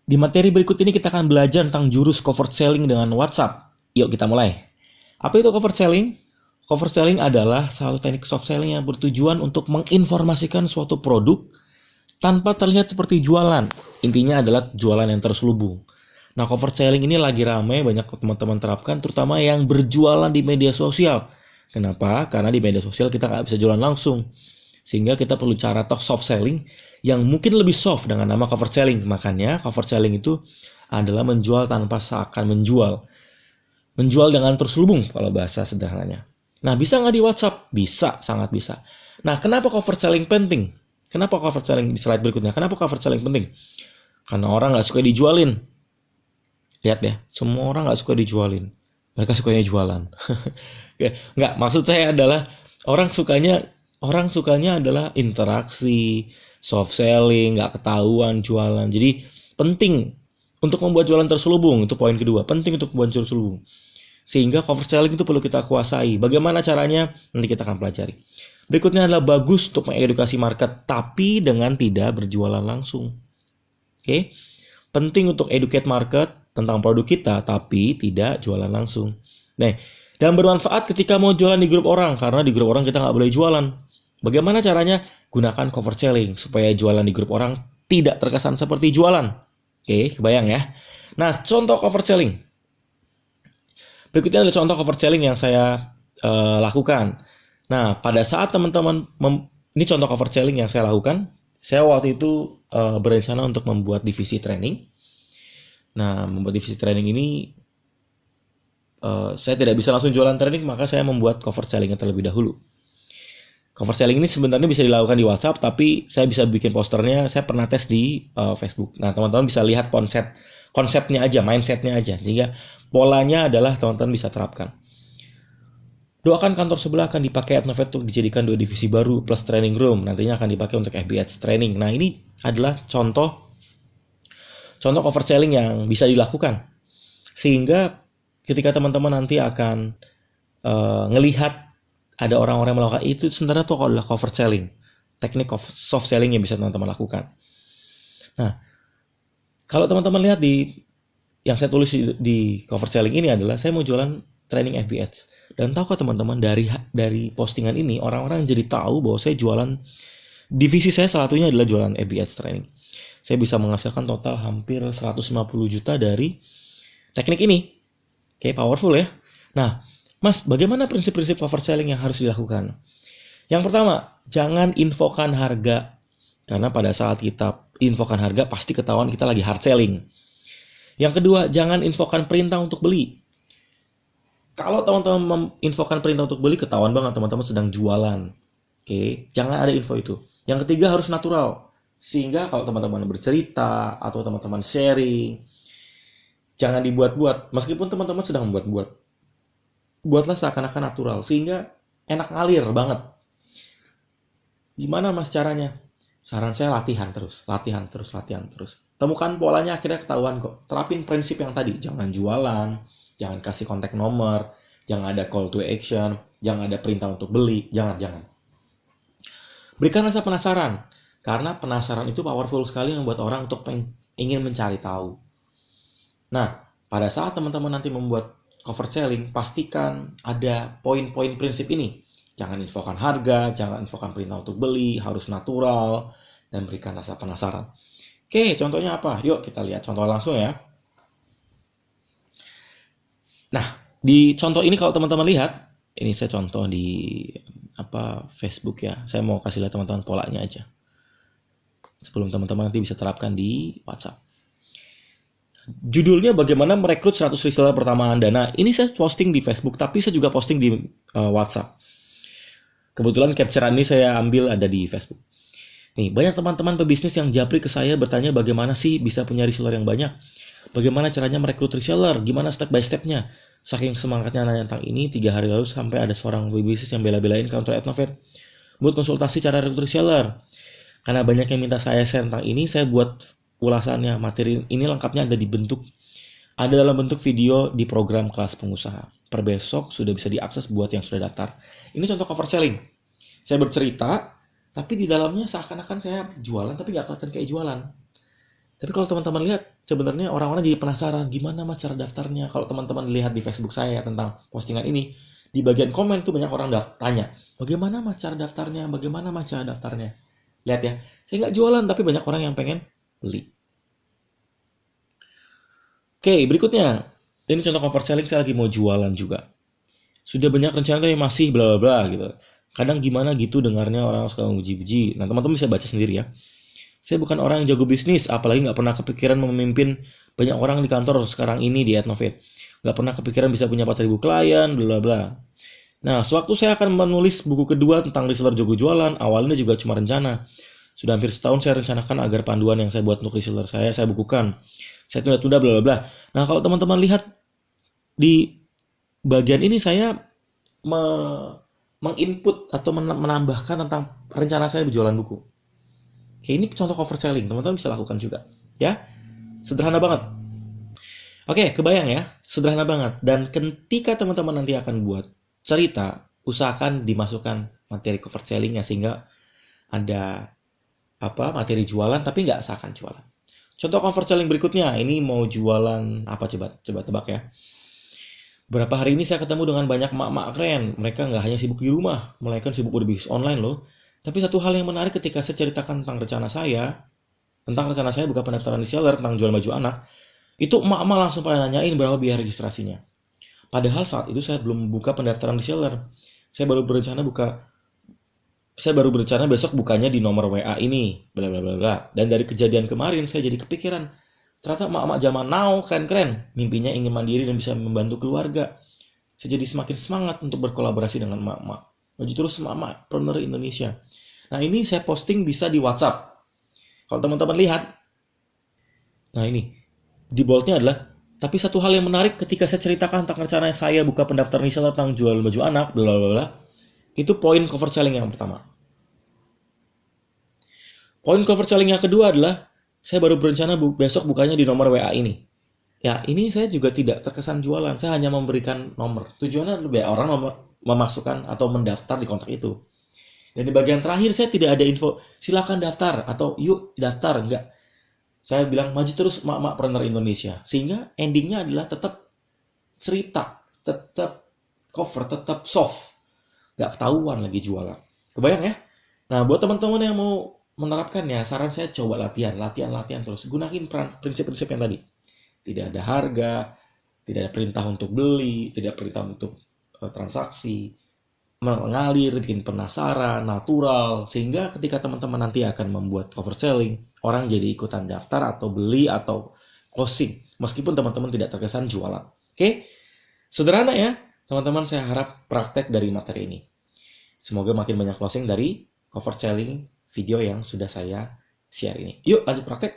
Di materi berikut ini kita akan belajar tentang jurus covered selling dengan WhatsApp. Yuk kita mulai. Apa itu covered selling? Covered selling adalah salah satu teknik soft selling yang bertujuan untuk menginformasikan suatu produk tanpa terlihat seperti jualan. Intinya adalah jualan yang terselubung. Nah, covered selling ini lagi ramai, banyak teman-teman terapkan, terutama yang berjualan di media sosial. Kenapa? Karena di media sosial kita nggak bisa jualan langsung. Sehingga kita perlu cara soft selling yang mungkin lebih soft dengan nama covered selling. Makanya covered selling itu adalah menjual tanpa seakan menjual. Menjual dengan terselubung kalau bahasa sederhananya. Nah, bisa nggak di WhatsApp? Bisa, sangat bisa. Nah, kenapa covered selling penting? Kenapa covered selling di slide berikutnya? Kenapa covered selling penting? Karena orang nggak suka dijualin. Lihat ya, semua orang nggak suka dijualin. Mereka sukanya jualan. Nggak, maksud saya adalah orang sukanya adalah interaksi, soft selling, nggak ketahuan jualan. Jadi penting untuk membuat jualan terselubung, itu poin kedua. Penting untuk membuat jualan terselubung. Sehingga covered selling itu perlu kita kuasai. Bagaimana caranya? Nanti kita akan pelajari. Berikutnya adalah bagus untuk mengedukasi market, tapi dengan tidak berjualan langsung. Oke? Penting untuk educate market tentang produk kita, tapi tidak jualan langsung. Nah, dan bermanfaat ketika mau jualan di grup orang, karena di grup orang kita nggak boleh jualan. Bagaimana caranya? Gunakan covered selling, supaya jualan di grup orang tidak terkesan seperti jualan. Oke, kebayang ya? Nah, contoh covered selling. Berikutnya adalah contoh covered selling yang saya lakukan. Nah, pada saat teman-teman, ini contoh covered selling yang saya lakukan. Saya waktu itu berencana untuk membuat divisi training. Nah, membuat divisi training ini, saya tidak bisa langsung jualan training, maka saya membuat covered selling terlebih dahulu. Covered selling ini sebenarnya bisa dilakukan di WhatsApp, tapi saya bisa bikin posternya, saya pernah tes di Facebook. Nah, teman-teman bisa lihat konsepnya aja, mindsetnya aja. Sehingga polanya adalah teman-teman bisa terapkan. Doakan kantor sebelah akan dipakai Adnovate untuk dijadikan 2 divisi baru plus training room. Nantinya akan dipakai untuk FBH training. Nah, ini adalah contoh covered selling yang bisa dilakukan. Sehingga ketika teman-teman nanti akan ngelihat ada orang-orang yang melakukan itu, sebenarnya itu adalah covered selling. Teknik soft selling yang bisa teman-teman lakukan. Nah, kalau teman-teman lihat yang saya tulis di covered selling ini adalah saya mau jualan training FBH. Dan tahukah teman-teman, dari postingan ini orang-orang jadi tahu bahwa saya jualan, divisi saya salah satunya adalah jualan FBH training. Saya bisa menghasilkan total hampir 150 juta dari teknik ini. Oke, powerful ya. Nah, Mas, bagaimana prinsip-prinsip covered selling yang harus dilakukan? Yang pertama, jangan infokan harga. Karena pada saat kita infokan harga, pasti ketahuan kita lagi hard selling. Yang kedua, jangan infokan perintah untuk beli. Kalau teman-teman menginfokan perintah untuk beli, ketahuan banget teman-teman sedang jualan. Oke, jangan ada info itu. Yang ketiga, harus natural. Sehingga kalau teman-teman bercerita atau teman-teman sharing, jangan dibuat-buat. Meskipun teman-teman sedang membuat-buat, buatlah seakan-akan natural, sehingga enak ngalir banget. Gimana Mas caranya? Saran saya latihan terus. Temukan polanya, akhirnya ketahuan kok. Terapin prinsip yang tadi, jangan jualan, jangan kasih kontak nomor, jangan ada call to action, jangan ada perintah untuk beli, jangan. Berikan rasa penasaran, karena penasaran itu powerful sekali membuat orang untuk ingin mencari tahu. Nah, pada saat teman-teman nanti membuat covered selling, pastikan ada poin-poin prinsip ini. Jangan infokan harga, jangan infokan perintah untuk beli, harus natural, dan berikan rasa penasaran. Oke, contohnya apa? Yuk kita lihat contoh langsung ya. Nah, di contoh ini kalau teman-teman lihat, ini saya contoh di Facebook ya. Saya mau kasih lihat teman-teman polanya aja. Sebelum teman-teman nanti bisa terapkan di WhatsApp. Judulnya bagaimana merekrut 100 reseller pertama Anda. Nah, ini saya posting di Facebook, tapi saya juga posting di WhatsApp. Kebetulan capture ini saya ambil ada di Facebook. Nih, banyak teman-teman pebisnis yang japri ke saya bertanya bagaimana sih bisa punya reseller yang banyak. Bagaimana caranya merekrut reseller, gimana step by stepnya. Saking semangatnya nanya tentang ini, 3 hari lalu sampai ada seorang pebisnis yang bela-belain kantor Adnovate buat konsultasi cara rekrut reseller. Karena banyak yang minta saya share tentang ini, saya buat ulasannya. Materi ini lengkapnya ada dalam bentuk video di program kelas pengusaha. Per besok sudah bisa diakses buat yang sudah daftar. Ini contoh cover selling. Saya bercerita, tapi di dalamnya seakan-akan saya jualan, tapi nggak kelihatan kayak jualan. Tapi kalau teman-teman lihat, sebenarnya orang-orang jadi penasaran, gimana mas cara daftarnya? Kalau teman-teman lihat di Facebook saya tentang postingan ini, di bagian komen tuh banyak orang tanya, bagaimana mas cara daftarnya? Bagaimana mas cara daftarnya? Lihat ya, saya nggak jualan, tapi banyak orang yang pengen beli. Oke, berikutnya. Ini contoh cover selling, saya lagi mau jualan juga. Sudah banyak rencana tapi masih bla bla bla gitu. Kadang gimana gitu dengarnya orang suka muji-muji. Nah, teman-teman bisa baca sendiri ya. Saya bukan orang yang jago bisnis, apalagi nggak pernah kepikiran memimpin banyak orang di kantor sekarang ini di Adnovate. Nggak pernah kepikiran bisa punya 4.000 klien, bla bla bla. Nah, sewaktu saya akan menulis buku kedua tentang reseller jago jualan, awalnya juga cuma rencana. Sudah hampir setahun saya rencanakan agar panduan yang saya buat untuk reseller saya bukukan. Saya tunda-tunda bla bla bla. Nah, kalau teman-teman lihat di bagian ini saya menginput atau menambahkan tentang rencana saya berjualan buku. Oke, ini contoh cover selling, teman-teman bisa lakukan juga. Ya, sederhana banget. Oke, kebayang ya, sederhana banget. Dan ketika teman-teman nanti akan buat cerita, usahakan dimasukkan materi cover sellingnya sehingga ada materi jualan tapi nggak seakan jualan. Contoh cover selling berikutnya, ini mau jualan apa coba tebak ya. Berapa hari ini saya ketemu dengan banyak emak-emak keren. Mereka nggak hanya sibuk di rumah, melainkan sibuk berbisnis online loh. Tapi satu hal yang menarik ketika saya ceritakan tentang rencana saya buka pendaftaran reseller, tentang jual baju anak, itu emak-emak langsung pada nanyain berapa biaya registrasinya. Padahal saat itu saya belum buka pendaftaran reseller. Saya baru berencana besok bukanya di nomor WA ini, bla bla bla bla. Dan dari kejadian kemarin saya jadi kepikiran, ternyata emak-emak zaman now keren-keren, mimpinya ingin mandiri dan bisa membantu keluarga. Saya jadi semakin semangat untuk berkolaborasi dengan emak-emak. Maju terus emak-emak entrepreneur Indonesia. Nah, ini saya posting bisa di WhatsApp. Kalau teman-teman lihat, nah ini di boldnya adalah, tapi satu hal yang menarik ketika saya ceritakan tentang rencana saya buka pendaftaran reseller tentang jual baju anak, bla bla bla. Itu poin cover selling yang pertama. Poin cover selling yang kedua adalah, saya baru berencana besok bukanya di nomor WA ini. Ya, ini saya juga tidak terkesan jualan. Saya hanya memberikan nomor. Tujuannya adalah orang memasukkan atau mendaftar di kontak itu. Dan di bagian terakhir saya tidak ada info, silakan daftar atau yuk daftar. Enggak. Saya bilang maju terus emak-emak entrepreneur Indonesia. Sehingga endingnya adalah tetap cerita, tetap cover, tetap soft. Nggak ketahuan lagi jualan. Kebayang ya? Nah, buat teman-teman yang mau menerapkannya, saran saya coba latihan terus. Gunain prinsip-prinsip yang tadi. Tidak ada harga, tidak ada perintah untuk beli, tidak perintah untuk transaksi, mengalir, bikin penasaran, natural, sehingga ketika teman-teman nanti akan membuat cover selling, orang jadi ikutan daftar atau beli atau closing, meskipun teman-teman tidak terkesan jualan. Oke? Sederhana ya, teman-teman, saya harap praktek dari materi ini. Semoga makin banyak closing dari cover selling video yang sudah saya share ini. Yuk lanjut praktek.